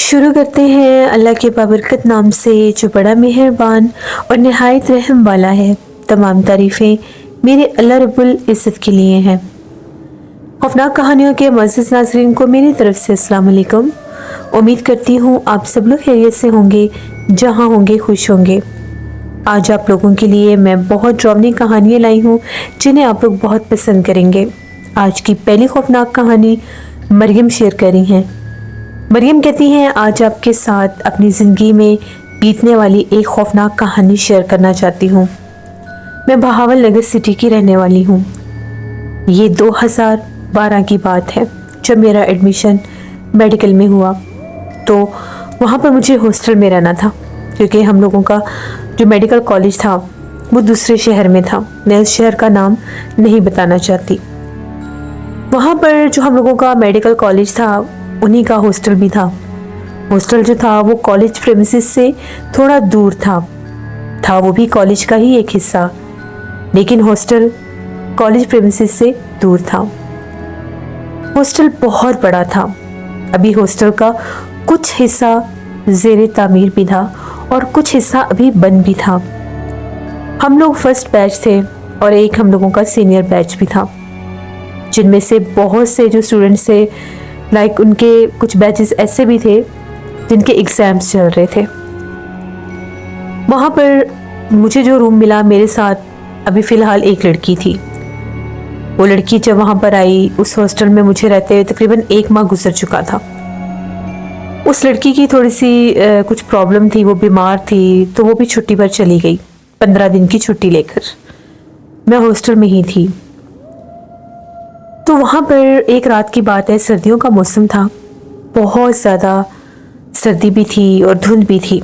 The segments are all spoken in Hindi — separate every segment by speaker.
Speaker 1: शुरू करते हैं अल्लाह के बाबरकत नाम से जो बड़ा मेहरबान और नहायत रहम वाला है। तमाम तारीफ़ें मेरे अल्लाह रब्बुल इज़्ज़त के लिए हैं। खौफनाक कहानियों के मुअज़्ज़ज़ नाज़रीन को मेरी तरफ से अस्सलाम वालेकुम। उम्मीद करती हूँ आप सब लोग खैरियत से होंगे, जहाँ होंगे खुश होंगे। आज आप लोगों के लिए मैं बहुत ड्रावनी कहानियाँ लाई हूँ जिन्हें आप लोग बहुत पसंद करेंगे। आज की पहली खौफनाक कहानी मरियम शेयर करी हैं। मरियम कहती हैं, आज आपके साथ अपनी ज़िंदगी में बीतने वाली एक खौफनाक कहानी शेयर करना चाहती हूँ। मैं बहावल नगर सिटी की रहने वाली हूँ। ये 2012 की बात है जब मेरा एडमिशन मेडिकल में हुआ। तो वहाँ पर मुझे हॉस्टल में रहना था क्योंकि हम लोगों का जो मेडिकल कॉलेज था वो दूसरे शहर में था। मैं उस शहर का नाम नहीं बताना चाहती। वहाँ पर जो हम लोगों का मेडिकल कॉलेज था उन्हीं का हॉस्टल भी था। हॉस्टल जो था वो कॉलेज प्रेमिसेस से थोड़ा दूर था वो भी कॉलेज का ही एक हिस्सा, लेकिन हॉस्टल कॉलेज प्रेमिसेस से दूर था। हॉस्टल बहुत बड़ा था। अभी हॉस्टल का कुछ हिस्सा ज़ेरे तामीर भी था और कुछ हिस्सा अभी बंद भी था। हम लोग फर्स्ट बैच थे और एक हम लोगों का सीनियर बैच भी था, जिनमें से बहुत से जो स्टूडेंट्स थे लाइक उनके कुछ बैचेस ऐसे भी थे जिनके एग्ज़ाम्स चल रहे थे। वहाँ पर मुझे जो रूम मिला, मेरे साथ अभी फ़िलहाल एक लड़की थी। वो लड़की जब वहाँ पर आई, उस हॉस्टल में मुझे रहते हुए तकरीबन 1 माह गुजर चुका था। उस लड़की की थोड़ी सी कुछ प्रॉब्लम थी, वो बीमार थी, तो वो भी छुट्टी पर चली गई 15 दिन की छुट्टी लेकर। मैं हॉस्टल में ही थी। तो वहाँ पर एक रात की बात है, सर्दियों का मौसम था, बहुत ज़्यादा सर्दी भी थी और धुंध भी थी।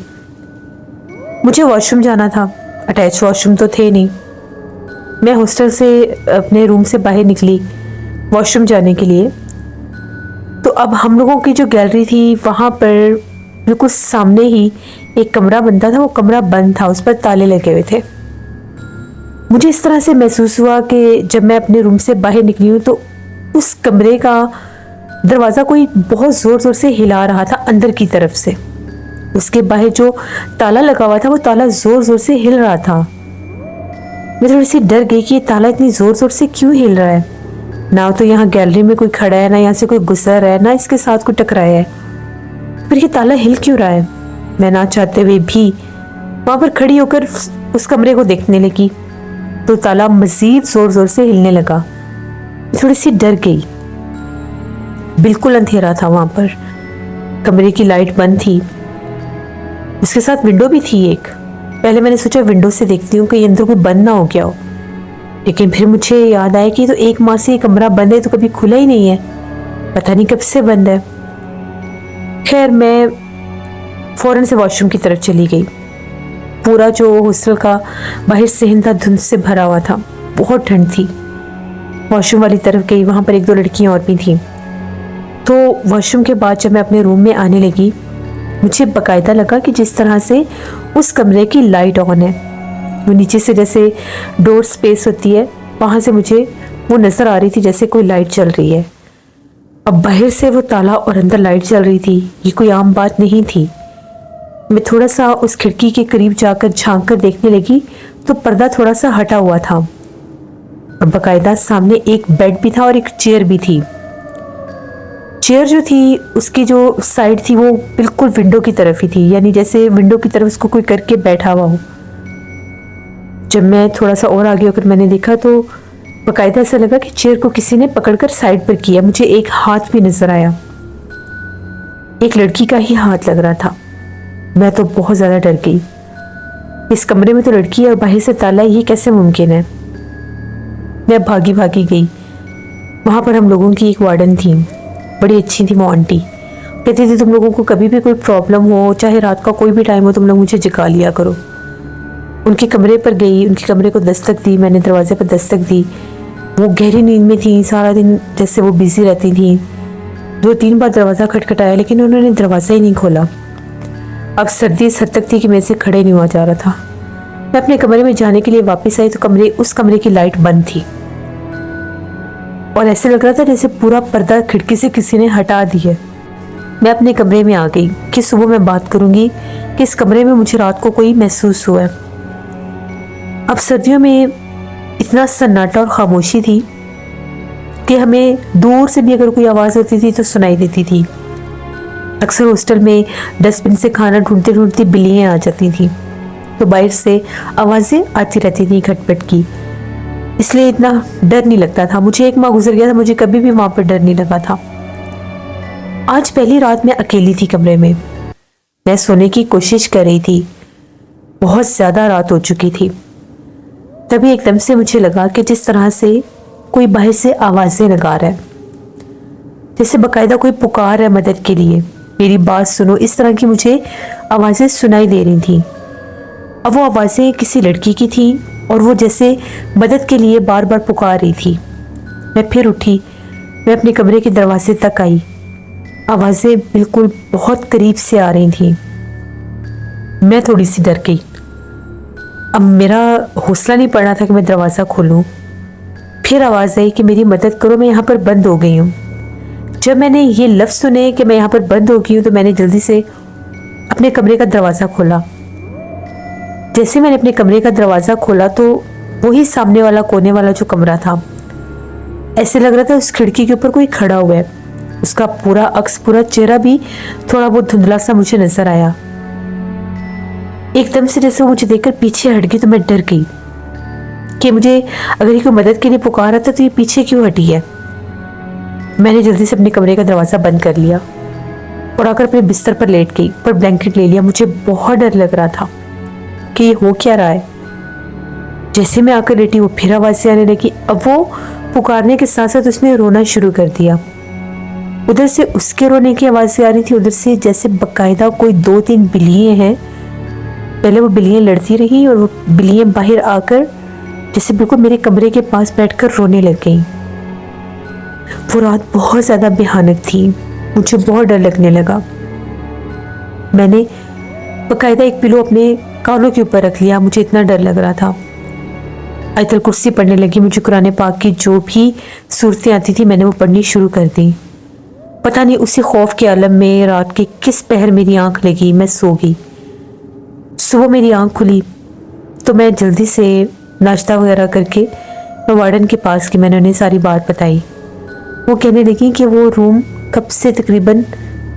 Speaker 1: मुझे वॉशरूम जाना था। अटैच वॉशरूम तो थे नहीं। मैं हॉस्टल से अपने रूम से बाहर निकली वॉशरूम जाने के लिए। तो अब हम लोगों की जो गैलरी थी वहाँ पर बिल्कुल सामने ही एक कमरा बनता था। वो कमरा बंद था, उस पर ताले लगे हुए थे। मुझे इस तरह से महसूस हुआ कि जब मैं अपने रूम से बाहर निकली हूँ तो उस कमरे का दरवाज़ा कोई बहुत ज़ोर से हिला रहा था अंदर की तरफ से। उसके बाहर जो ताला लगा हुआ था वो ताला ज़ोर से हिल रहा था। मैं थोड़ी सी डर गई कि ये ताला इतनी ज़ोर से क्यों हिल रहा है। ना तो यहाँ गैलरी में कोई खड़ा है, ना यहाँ से कोई गुजर रहा है, ना इसके साथ कोई टकराया है, फिर ये ताला हिल क्यों रहा है। मैं ना चाहते हुए भी वहाँ पर खड़ी होकर उस कमरे को देखने लगी तो ताला मज़ीद ज़ोर से हिलने लगा। थोड़ी सी डर गई। बिल्कुल अंधेरा था वहाँ पर, कमरे की लाइट बंद थी, उसके साथ विंडो भी थी एक। पहले मैंने सोचा विंडो से देखती हूँ कि अंदर कोई बंद ना हो गया हो, लेकिन फिर मुझे याद आया कि तो 1 माह से ये कमरा बंद है, तो कभी खुला ही नहीं है, पता नहीं कब से बंद है। खैर मैं फ़ौरन से वॉशरूम की तरफ चली गई। पूरा जो हॉस्टल का बाहर सहन था धुंध से भरा हुआ था, बहुत ठंड थी। वॉशरूम वाली तरफ गई, वहाँ पर 1-2 लड़कियाँ और भी थीं। तो वॉशरूम के बाद जब मैं अपने रूम में आने लगी, मुझे बाकायदा लगा कि जिस तरह से उस कमरे की लाइट ऑन है, वो नीचे से जैसे डोर स्पेस होती है वहाँ से मुझे वो नज़र आ रही थी जैसे कोई लाइट चल रही है। अब बाहर से वो ताला और अंदर लाइट चल रही थी, ये कोई आम बात नहीं थी। मैं थोड़ा सा उस खिड़की के करीब जाकर झांक कर देखने लगी तो पर्दा थोड़ा सा हटा हुआ था और बाकायदा सामने एक बेड भी था और एक चेयर भी थी। चेयर जो थी उसकी जो साइड थी वो बिल्कुल विंडो की तरफ ही थी, यानी जैसे विंडो की तरफ उसको कोई करके बैठा हुआ हो। जब मैं थोड़ा सा और आगे होकर मैंने देखा तो बाकायदा ऐसा लगा कि चेयर को किसी ने पकड़कर साइड पर किया। मुझे एक हाथ भी नजर आया, एक लड़की का ही हाथ लग रहा था। मैं तो बहुत ज़्यादा डर गई। इस कमरे में तो लड़की है और बाहर से ताला, ये कैसे मुमकिन है। मैं भागी गई। वहाँ पर हम लोगों की एक वार्डन थी, बड़ी अच्छी थी वो आंटी। कहती थी तुम लोगों को कभी भी कोई प्रॉब्लम हो, चाहे रात का कोई भी टाइम हो, तुम लोग मुझे जगा लिया करो। उनके कमरे पर गई, उनके कमरे को दस्तक दी, मैंने दरवाजे पर दस्तक दी। वो गहरी नींद में थी, सारा दिन जैसे वो बिजी रहती थी। 2-3 बार दरवाज़ा खटखटाया लेकिन उन्होंने दरवाज़ा ही नहीं खोला। अब सर्दी इस हद तक थी कि मेरे से खड़े नहीं हुआ जा रहा था। मैं अपने कमरे में जाने के लिए वापस आई तो उस कमरे की लाइट बंद थी और ऐसे लग रहा था जैसे पूरा पर्दा खिड़की से किसी ने हटा दिया। मैं अपने कमरे में आ गई कि सुबह मैं बात करूंगी कि इस कमरे में मुझे रात को कोई महसूस हुआ है। अब सर्दियों में इतना सन्नाटा और खामोशी थी कि हमें दूर से भी अगर कोई आवाज़ होती थी तो सुनाई देती थी। अक्सर हॉस्टल में डस्टबिन से खाना ढूंढते ढूंढते बिल्लियाँ आ जाती थी, तो बाहर से आवाज़ें आती रहती थी खटपट की, इसलिए इतना डर नहीं लगता था। मुझे एक माह गुजर गया था, मुझे कभी भी वहाँ पर डर नहीं लगा था। आज पहली रात मैं अकेली थी कमरे में। मैं सोने की कोशिश कर रही थी, बहुत ज़्यादा रात हो चुकी थी। तभी एकदम से मुझे लगा कि जिस तरह से कोई बाहर से आवाज़ें लगा रहा है, जैसे बाकायदा कोई पुकार है मदद के लिए, मेरी बात सुनो, इस तरह की मुझे आवाज़ें सुनाई दे रही थी। अब वो आवाज़ें किसी लड़की की थी और वो जैसे मदद के लिए बार बार पुकार रही थी। मैं फिर उठी, मैं अपने कमरे के दरवाजे तक आई। आवाज़ें बिल्कुल बहुत करीब से आ रही थी। मैं थोड़ी सी डर गई। अब मेरा हौसला नहीं पड़ रहा था कि मैं दरवाज़ा खोलूं। फिर आवाज़ आई कि मेरी मदद करो, मैं यहाँ पर बंद हो गई हूँ। जब मैंने ये लफ्ज़ सुने कि मैं यहाँ पर बंद हो गई हूँ, तो मैंने जल्दी से अपने कमरे का दरवाज़ा खोला। जैसे मैंने अपने कमरे का दरवाज़ा खोला तो वही सामने वाला कोने वाला जो कमरा था, ऐसे लग रहा था उस खिड़की के ऊपर कोई खड़ा हुआ है। उसका पूरा अक्स, पूरा चेहरा भी थोड़ा बहुत धुंधला सा मुझे नजर आया। एकदम से जैसे वो मुझे देखकर पीछे हट गई तो मैं डर गई कि मुझे अगर ये कोई मदद के लिए पुकारा था तो ये पीछे क्यों हटी है। मैंने जल्दी से अपने कमरे का दरवाज़ा बंद कर लिया और आकर अपने बिस्तर पर लेट गई, पर ब्लैंकेट ले लिया। मुझे बहुत डर लग रहा था कि ये हो क्या रहा है। जैसे मैं आकर लेटी वो फिर आवाज़ें आने लगी। अब वो पुकारने के साथ साथ उसने रोना शुरू कर दिया। उधर से उसके रोने की आवाज़ें आ रही थी, उधर से जैसे बाकायदा कोई 2-3 बिल्लियाँ हैं। पहले वो बिल्लियाँ लड़ती रही और वो बिल्लियाँ बाहर आकर जैसे बिल्कुल मेरे कमरे के पास बैठकर रोने लग गई। वो रात बहुत ज़्यादा भयानक थी, मुझे बहुत डर लगने लगा। मैंने बाकायदा एक पिलो अपने कानों के ऊपर रख लिया, मुझे इतना डर लग रहा था। आयतल कुर्सी पढ़ने लगी। मुझे कुरान पाक की जो भी सूरतें आती थी मैंने वो पढ़नी शुरू कर दी। पता नहीं उसी खौफ के आलम में रात के किस पहर मेरी आंख लगी, मैं सो गई। सुबह मेरी आंख खुली तो मैं जल्दी से नाश्ता वगैरह करके मैं वार्डन के पास की, मैंने उन्हें सारी बात बताई। वो कहने लगी कि वो रूम कब से तकरीबन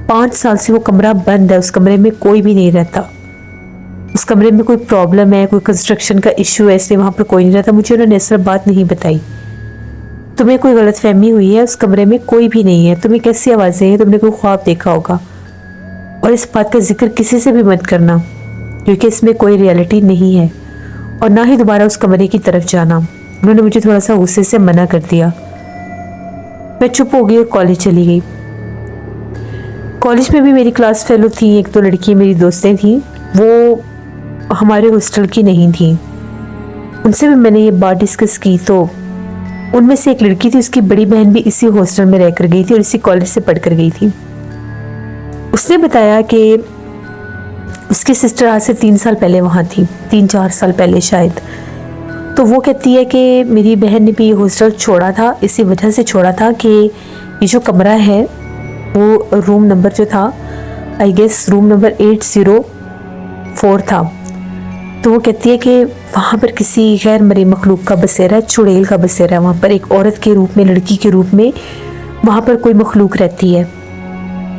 Speaker 1: 5 साल से वो कमरा बंद है, उस कमरे में कोई भी नहीं रहता। उस कमरे में कोई प्रॉब्लम है, कोई कंस्ट्रक्शन का इश्यू है, इसलिए वहाँ पर कोई नहीं रहता। मुझे उन्होंने ऐसा बात नहीं बताई। तुम्हें कोई गलतफहमी हुई है, उस कमरे में कोई भी नहीं है, तुम्हें कैसी आवाज़ें हैं, तुमने कोई ख्वाब देखा होगा, और इस बात का जिक्र किसी से भी मत करना क्योंकि इसमें कोई रियलिटी नहीं है, और ना ही दोबारा उस कमरे की तरफ जाना। उन्होंने मुझे थोड़ा सा गुस्से से मना कर दिया। मैं चुप हो गई और कॉलेज चली गई। कॉलेज में भी मेरी क्लास फेलो थी, एक दो लड़कियाँ मेरी दोस्तें थीं, वो हमारे हॉस्टल की नहीं थी। उनसे भी मैंने ये बात डिस्कस की तो उनमें से एक लड़की थी, उसकी बड़ी बहन भी इसी हॉस्टल में रहकर गई थी और इसी कॉलेज से पढ़कर गई थी। उसने बताया कि उसकी सिस्टर आज से 3 साल पहले वहाँ थी, 3-4 साल पहले शायद। तो वो कहती है कि मेरी बहन ने भी ये हॉस्टल छोड़ा था, इसी वजह से छोड़ा था कि ये जो कमरा है वो रूम नंबर जो था, आई गेस रूम नंबर 804 था। तो वो कहती है कि वहाँ पर किसी गैर मरी मखलूक का बसेरा, चुड़ैल का बसेरा है। वहाँ पर एक औरत के रूप में, लड़की के रूप में वहाँ पर कोई मखलूक रहती है।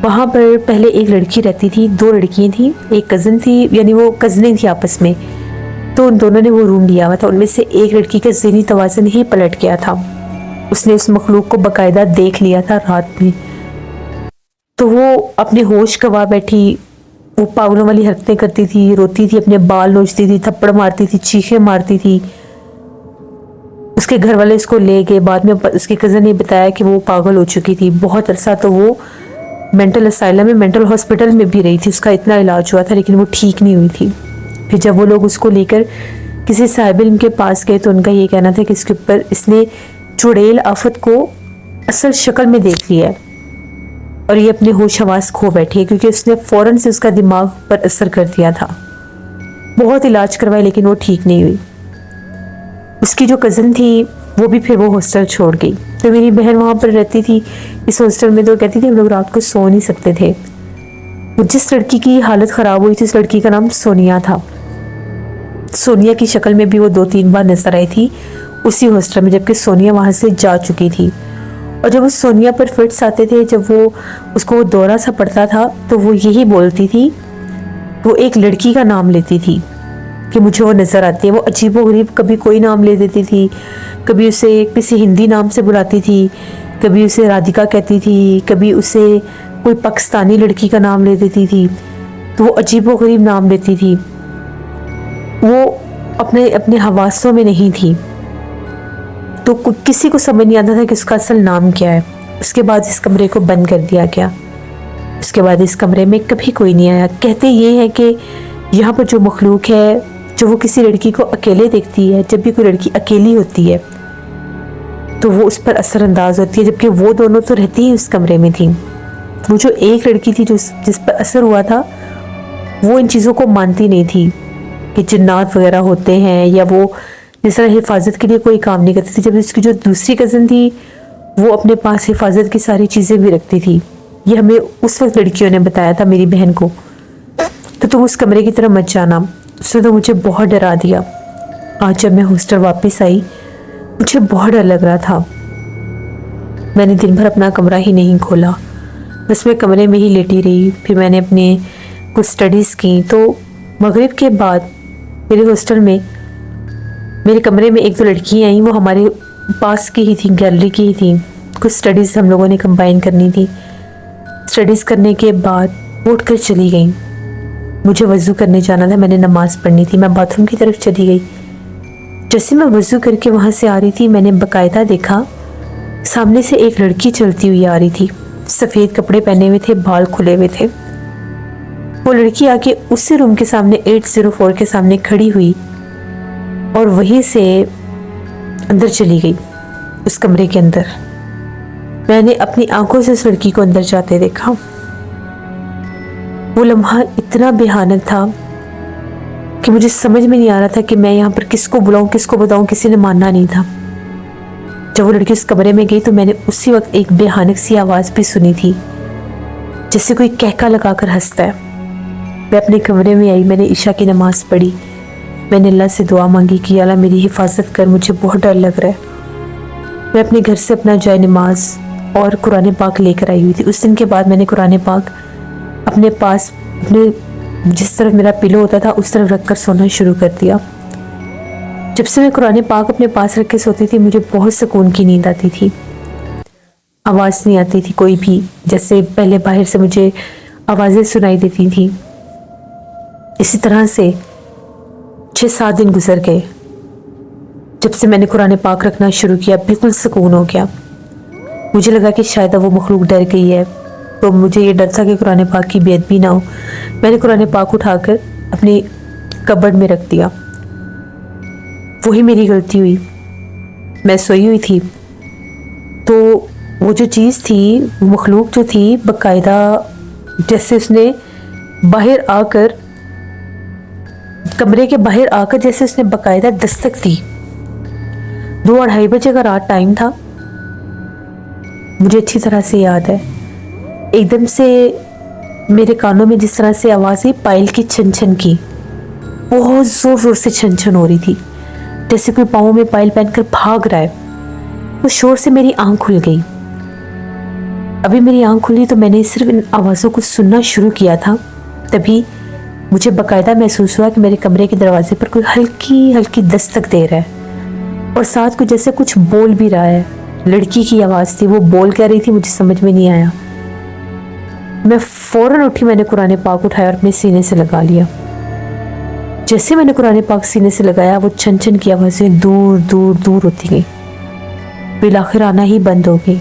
Speaker 1: वहाँ पर पहले एक लड़की रहती थी, 2 लड़कियाँ थी, एक कज़न थी, यानी वो कज़नें थी आपस में। तो उन दोनों ने वो रूम लिया हुआ था। उनमें से एक लड़की का ज़हनी तवाज़ुन ही पलट गया था। उसने उस मखलूक को बाकायदा देख लिया था रात में। तो वो अपने होश गंवा बैठी, वो पागलों वाली हरकतें करती थी, रोती थी, अपने बाल नोचती थी, थप्पड़ मारती थी, चीखें मारती थी। उसके घर वाले इसको ले गए। बाद में उसके कज़न ने बताया कि वो पागल हो चुकी थी। बहुत अरसा तो वो मेंटल असाइलम में, मेंटल हॉस्पिटल में भी रही थी। उसका इतना इलाज हुआ था लेकिन वो ठीक नहीं हुई थी। फिर जब वो लोग उसको लेकर किसी साहिब इल्म के पास गए तो उनका ये कहना था कि इसके ऊपर इसने चुड़ैल आफत को असल शक्ल में देख लिया है और ये अपने होश हवास खो बैठी है, क्योंकि उसने फ़ौरन से उसका दिमाग पर असर कर दिया था। बहुत इलाज करवाया लेकिन वो ठीक नहीं हुई। उसकी जो कज़न थी वो भी फिर वो हॉस्टल छोड़ गई। तो मेरी बहन वहाँ पर रहती थी इस हॉस्टल में। तो कहती थी हम लोग रात को सो नहीं सकते थे। वो जिस लड़की की हालत ख़राब हुई थी उस लड़की का नाम सोनिया था। सोनिया की शक्ल में भी वो 2-3 बार नजर आई थी उसी हॉस्टल में, जबकि सोनिया वहाँ से जा चुकी थी। और जब उस सोनिया पर फिट्स आते थे, जब वो उसको दौरा सा पड़ता था, तो वो यही बोलती थी, वो एक लड़की का नाम लेती थी कि मुझे वो नज़र आती है। वो अजीबोगरीब कभी कोई नाम ले देती थी, कभी उसे किसी हिंदी नाम से बुलाती थी, कभी उसे राधिका कहती थी, कभी उसे कोई पाकिस्तानी लड़की का नाम ले देती थी। तो वो अजीबोगरीब नाम लेती थी। वो अपने अपने हवासों में नहीं थी, तो किसी को समझ नहीं आता था कि उसका असल नाम क्या है। उसके बाद इस कमरे को बंद कर दिया गया। उसके बाद इस कमरे में कभी कोई नहीं आया। कहते ये हैं कि यहाँ पर जो मखलूक है, जो वो किसी लड़की को अकेले देखती है, जब भी कोई लड़की अकेली होती है तो वो उस पर असरअंदाज होती है, जबकि वो दोनों तो रहती ही उस कमरे में थी। वो जो एक लड़की थी जिस पर असर हुआ था, वो इन चीज़ों को मानती नहीं थी कि जिन्नात वगैरह होते हैं, या वो जिस तरह हिफाजत के लिए कोई काम नहीं करती थी। जब उसकी जो दूसरी कज़न थी वो अपने पास हिफाजत की सारी चीज़ें भी रखती थी। ये हमें उस वक्त लड़कियों ने बताया था, मेरी बहन को। तो तुम उस कमरे की तरफ मत जाना। उसने तो मुझे बहुत डरा दिया। आज जब मैं हॉस्टल वापस आई, मुझे बहुत डर लग रहा था। मैंने दिन भर अपना कमरा ही नहीं खोला, बस मैं कमरे में ही लेटी रही। फिर मैंने अपने कुछ स्टडीज़ की। तो मगरिब के बाद मेरे हॉस्टल में, मेरे कमरे में 1-2 लड़कियाँ आई। वो हमारे पास की ही थी, गैलरी की ही थी। कुछ स्टडीज़ हम लोगों ने कंबाइन करनी थी। स्टडीज़ करने के बाद उठ कर चली गई। मुझे वज़ू करने जाना था, मैंने नमाज़ पढ़नी थी। मैं बाथरूम की तरफ चली गई। जैसे मैं वज़ू करके वहाँ से आ रही थी, मैंने बाकायदा देखा सामने से एक लड़की चलती हुई आ रही थी। सफ़ेद कपड़े पहने हुए थे, बाल खुले हुए थे। वो लड़की आके उसी रूम के सामने 804 के सामने खड़ी हुई और वहीं से अंदर चली गई, उस कमरे के अंदर। मैंने अपनी आंखों से उस लड़की को अंदर जाते देखा। वो लम्हा इतना भयानक था कि मुझे समझ में नहीं आ रहा था कि मैं यहाँ पर किसको बुलाऊं, किसको बताऊं। किसी ने मानना नहीं था। जब वो लड़की उस कमरे में गई तो मैंने उसी वक्त एक भयानक सी आवाज़ भी सुनी थी, जैसे कोई कहका लगाकर हंसता है। मैं अपने कमरे में आई, मैंने इशा की नमाज़ पढ़ी। मैंने अल्लाह से दुआ मांगी कि अल्लाह मेरी हिफाजत कर, मुझे बहुत डर लग रहा है। मैं अपने घर से अपना जाए नमाज और कुरान पाक लेकर आई हुई थी। उस दिन के बाद मैंने कुरान पाक अपने पास, अपने जिस तरफ मेरा पिलो होता था उस तरफ रखकर सोना शुरू कर दिया। जब से मैं कुरान पाक अपने पास रख के सोती थी, मुझे बहुत सुकून की नींद आती थी। आवाज़ नहीं आती थी कोई भी, जैसे पहले बाहर से मुझे आवाज़ें सुनाई देती थी। इसी तरह से 6-7 दिन गुजर गए। जब से मैंने कुरान पाक रखना शुरू किया, बिल्कुल सुकून हो गया। मुझे लगा कि शायद वो मखलूक डर गई है, तो मुझे ये डर था कि कुरान पाक की बेअदबी ना हो। मैंने कुरान पाक उठाकर अपनी कबर्ड में रख दिया। वही मेरी गलती हुई। मैं सोई हुई थी, तो वो जो चीज़ थी, वो मखलूक जो थी, बाकायदा जैसे उसने बाहर आकर, कमरे के बाहर आकर जैसे उसने बाकायदा दस्तक दी। 2-2:30 बजे का रात टाइम था, मुझे अच्छी तरह से याद है। एकदम से मेरे कानों में जिस तरह से आवाज़ आई पायल की छन छन की, बहुत ज़ोर ज़ोर से छन छन हो रही थी, जैसे कोई पाँव में पायल पहनकर भाग रहा है। उस शोर से मेरी आंख खुल गई। अभी मेरी आंख खुली तो मैंने सिर्फ इन आवाज़ों को सुनना शुरू किया था, तभी मुझे बाकायदा महसूस हुआ कि मेरे कमरे के दरवाजे पर कोई हल्की हल्की दस्तक दे रहा है, और साथ को जैसे कुछ बोल भी रहा है। लड़की की आवाज़ थी, वो बोल क्या रही थी मुझे समझ में नहीं आया। मैं फ़ौरन उठी, मैंने कुरान पाक उठाया और अपने सीने से लगा लिया। जैसे मैंने कुरान पाक सीने से लगाया, वो छन छन की आवाज़ें दूर दूर दूर होती गई, बिलाखिर आना ही बंद हो गई।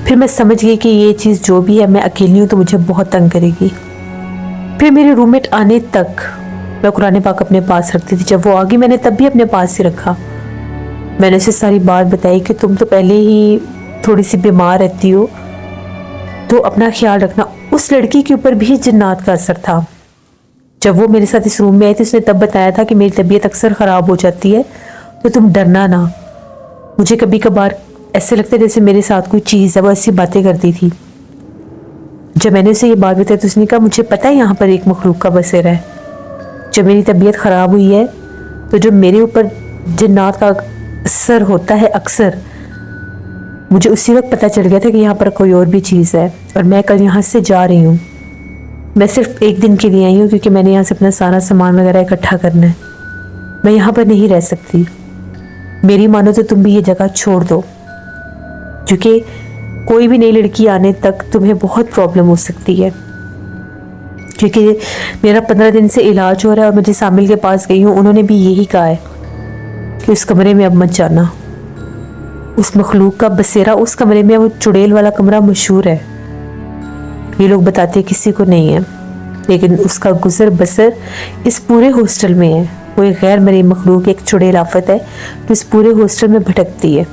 Speaker 1: फिर मैं समझ गई कि ये चीज़ जो भी है, मैं अकेली हूँ तो मुझे बहुत तंग करेगी। फिर मेरे रूममेट आने तक मैं कुरान पाक अपने पास रखती थी। जब वो आ गई, मैंने तब भी अपने पास ही रखा। मैंने उसे सारी बात बताई कि तुम तो पहले ही थोड़ी सी बीमार रहती हो, तो अपना ख्याल रखना। उस लड़की के ऊपर भी जिन्नात का असर था। जब वो मेरे साथ इस रूम में आई थी, उसने तब बताया था कि मेरी तबीयत अक्सर ख़राब हो जाती है, तो तुम डरना ना। मुझे कभी कभार ऐसे लगता है जैसे मेरे साथ कोई चीज़ है, वो ऐसी बातें करती थी। जब मैंने उसे ये बात बताई तो उसने कहा मुझे पता है यहाँ पर एक मखलूक का बसेरा है। जब मेरी तबीयत ख़राब हुई है तो जो मेरे ऊपर जिन्नात का असर होता है अक्सर, मुझे उसी वक्त पता चल गया था कि यहाँ पर कोई और भी चीज़ है और मैं कल यहाँ से जा रही हूँ। मैं सिर्फ एक दिन के लिए आई हूँ क्योंकि मैंने यहाँ से अपना सारा सामान वगैरह इकट्ठा करना है। मैं यहाँ पर नहीं रह सकती। मेरी मानो तो तुम भी ये जगह छोड़ दो, क्योंकि कोई भी नई लड़की आने तक तुम्हें बहुत प्रॉब्लम हो सकती है। क्योंकि मेरा 15 दिन से इलाज हो रहा है और मैं जिस आमिल के पास गई हूँ उन्होंने भी यही कहा है कि उस कमरे में अब मत जाना। उस मखलूक का बसेरा उस कमरे में, वो चुड़ैल वाला कमरा मशहूर है। ये लोग बताते किसी को नहीं है, लेकिन उसका गुजर बसर इस पूरे हॉस्टल में है। वो एक गैर मरी मखलूक, एक चुड़ैल आफत है जो इस पूरे हॉस्टल में भटकती है।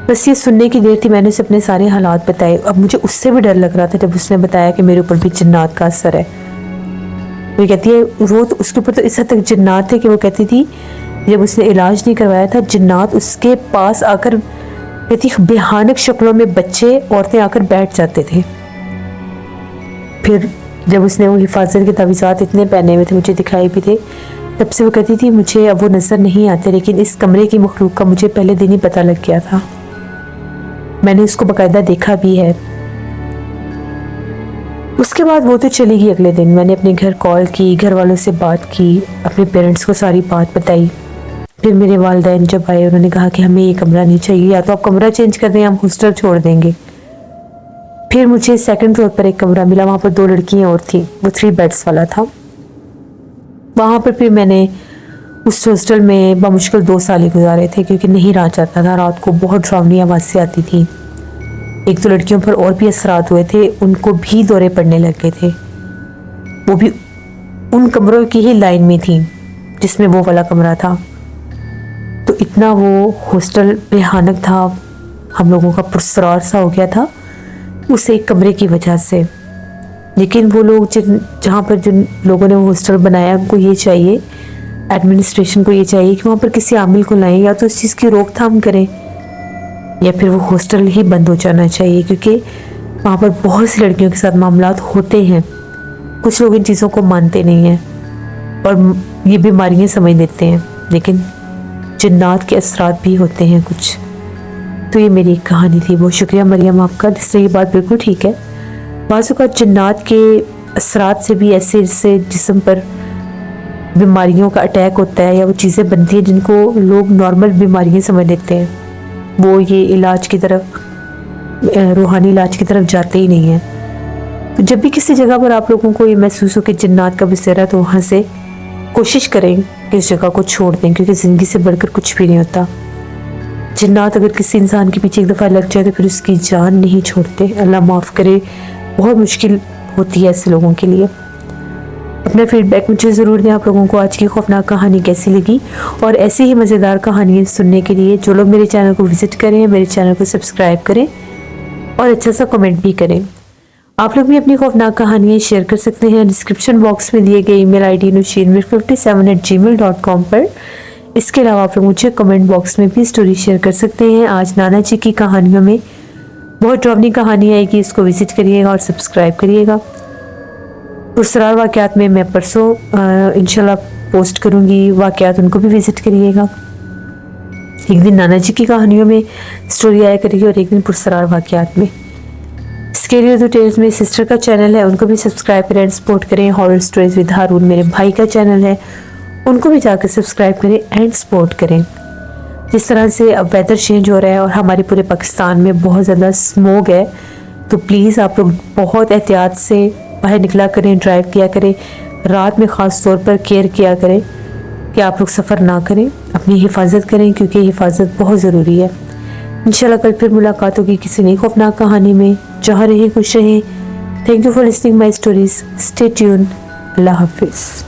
Speaker 1: बस ये सुनने की देर थी, मैंने उसे अपने सारे हालात बताए। अब मुझे उससे भी डर लग रहा था जब उसने बताया कि मेरे ऊपर भी जिन्नात का असर है। वो कहती है वो तो उसके ऊपर तो इस हद तक जिन्नात थे कि वो कहती थी जब उसने इलाज नहीं करवाया था, जिन्नात उसके पास आकर कहती भयानक शक्लों में बच्चे औरतें आकर बैठ जाते थे। फिर जब उसने वो हिफाजत के तावीज़ात इतने पहने हुए थे, मुझे दिखाए भी थे, तब से वो कहती थी मुझे अब वो नज़र नहीं आते, लेकिन इस कमरे की मखलूक का मुझे पहले दिन ही पता लग गया था। मैंने उसको बाकायदा देखा भी है। उसके बाद वो तो चली गई। अगले दिन मैंने अपने घर कॉल की, घर वालों से बात की, अपने पेरेंट्स को सारी बात बताई। फिर मेरे वालिदैन जब आए उन्होंने कहा कि हमें ये कमरा नहीं चाहिए, या तो आप कमरा चेंज कर दें, हम हॉस्टल छोड़ देंगे। फिर मुझे सेकंड फ्लोर पर एक कमरा मिला, वहाँ पर 2 लड़कियाँ और थी, वो 3 बेड्स वाला था। वहाँ पर फिर मैंने उस हॉस्टल में बामुश्किल 2 साल ही गुजारे थे, क्योंकि नहीं रहा जाता था। रात को बहुत डरावनी आवाज़ें आती थी। 1-2 लड़कियों पर और भी असरात हुए थे, उनको भी दौरे पड़ने लग गए थे। वो भी उन कमरों की ही लाइन में थी जिसमें वो वाला कमरा था। तो इतना वो हॉस्टल भयानक था, हम लोगों का पुरस्कार सा हो गया था उस एक कमरे की वजह से। लेकिन वो लोग जहाँ पर जिन लोगों ने वो हॉस्टल बनाया, उनको ये चाहिए, एडमिनिस्ट्रेशन को ये चाहिए कि वहाँ पर किसी आमिल को लाएं, या तो इस चीज़ की रोकथाम करें या फिर वो हॉस्टल ही बंद हो जाना चाहिए, क्योंकि वहाँ पर बहुत सी लड़कियों के साथ मामलात होते हैं। कुछ लोग इन चीज़ों को मानते नहीं हैं और ये बीमारियाँ समझ लेते हैं, लेकिन जिन्नात के असरात भी होते हैं कुछ। तो ये मेरी एक कहानी थी। बहुत शुक्रिया मरियम आपका, जिससे ये बात बिल्कुल ठीक है। बाज़ औक़ात जिन्नात के असरात से भी ऐसे जिस्म पर बीमारियों का अटैक होता है, या वो चीज़ें बनती हैं जिनको लोग नॉर्मल बीमारियाँ समझ लेते हैं, वो ये इलाज की तरफ, रूहानी इलाज की तरफ जाते ही नहीं हैं। तो जब भी किसी जगह पर आप लोगों को ये महसूस हो कि जिन्नात का बसेरा, तो वहाँ से कोशिश करें कि इस जगह को छोड़ दें, क्योंकि ज़िंदगी से बढ़कर कुछ भी नहीं होता। जिन्नात अगर किसी इंसान के पीछे एक दफ़ा लग जाए तो फिर उसकी जान नहीं छोड़ते। अल्लाह माफ़ करे, बहुत मुश्किल होती है ऐसे लोगों के लिए। अपना फीडबैक मुझे ज़रूर दें, आप लोगों को आज की खौफनाक कहानी कैसी लगी। और ऐसी ही मज़ेदार कहानियाँ सुनने के लिए जो लोग मेरे चैनल को विज़िट करें, मेरे चैनल को सब्सक्राइब करें और अच्छा सा कमेंट भी करें। आप लोग भी अपनी खौफनाक कहानियाँ शेयर कर सकते हैं डिस्क्रिप्शन बॉक्स में दिए गए ईमेल ID nusheer57@gmail.com पर। इसके अलावा आप लोग मुझे कमेंट बॉक्स में भी स्टोरी शेयर कर सकते हैं। आज नाना जी की कहानियों में बहुत डरावनी कहानी आएगी, इसको विज़िट करिएगा और सब्सक्राइब करिएगा। पुरस्कार वाक़यात में मैं परसों इंशाल्लाह पोस्ट करूँगी वाक़यात, उनको भी विज़िट करिएगा। एक दिन नाना जी की कहानियों में स्टोरी आया करेगी और एक दिन पुरस्कार वाक़यात में। स्केरी उर्दू टेल्स में सिस्टर का चैनल है, उनको भी सब्सक्राइब करें एंड सपोर्ट करें। हॉरर स्टोरीज विद हारून मेरे भाई का चैनल है, उनको भी जाकर सब्सक्राइब करें एंड सपोर्ट करें। जिस तरह से अब वेदर चेंज हो रहा है और हमारे पूरे पाकिस्तान में बहुत ज़्यादा स्मोक है, तो प्लीज़ आप लोग बहुत एहतियात से बाहर निकला करें, ड्राइव किया करें। रात में ख़ास तौर पर केयर किया करें कि आप लोग सफ़र ना करें, अपनी हिफाजत करें, क्योंकि हिफाजत बहुत ज़रूरी है। इंशाल्लाह कल फिर मुलाकात होगी किसी नई खौफनाक कहानी में। जहाँ रहें खुश रहें। Thank you for listening my stories. Stay tune. अल्लाह हाफिज़।